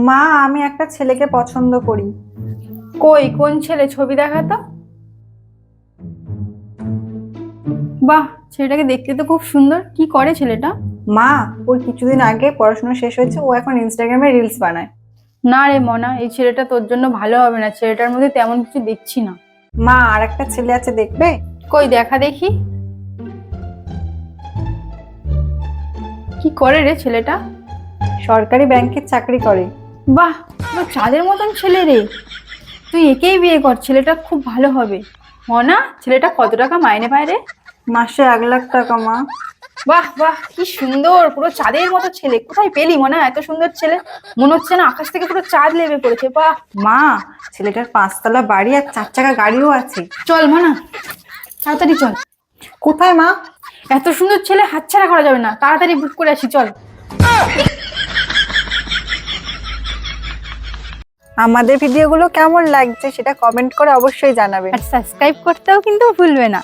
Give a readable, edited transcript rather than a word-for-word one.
মা, আমি একটা ছেলেকে পছন্দ করি। কই, কোন ছেলে? ছবি দেখা তো। বাহ, ছেলেটাকে দেখতে তো খুব সুন্দর। কি করে ছেলেটা? মা, ওর কিছুদিন আগে পড়াশোনা শেষ হয়েছে, ও এখন ইনস্টাগ্রামে রিলস বানায়। না রে মনা, এই ছেলেটা তোর জন্য ভালো হবে না। ছেলেটার মধ্যে তেমন কিছু দেখছি না। মা, আর একটা ছেলে আছে, দেখবে? কই দেখা দেখি। কি করে রে ছেলেটা? সরকারি ব্যাংকের চাকরি করে। বাহ, পুরো চাঁদের মতন ছেলে রে। তুই একেই বিয়ে কর, ছেলেটা খুব ভালো হবে। মনা, ছেলেটা কত টাকা মাইনে পায় রে? মাসে 1,00,000 টাকা, মা। বাহ বাহ, কি সুন্দর, পুরো চাঁদের মতো ছেলে। কোথায় পেলি মনা এত সুন্দর ছেলে? মনে হচ্ছে না আকাশ থেকে পুরো চাঁদ নেমে পড়েছে। বাহ। মা, ছেলেটার 5 তলা বাড়ি আর 4 চাকা গাড়িও আছে। চল মনা, তাড়াতাড়ি চল। কোথায়, মা? এত সুন্দর ছেলে হাতছাড়া করা যাবে না, তাড়াতাড়ি বুক করে আসি, চল। আমাদের ভিডিওগুলো কেমন লাগছে সেটা কমেন্ট করে অবশ্যই জানাবেন। আর সাবস্ক্রাইব করতেও কিন্তু ভুলবে না।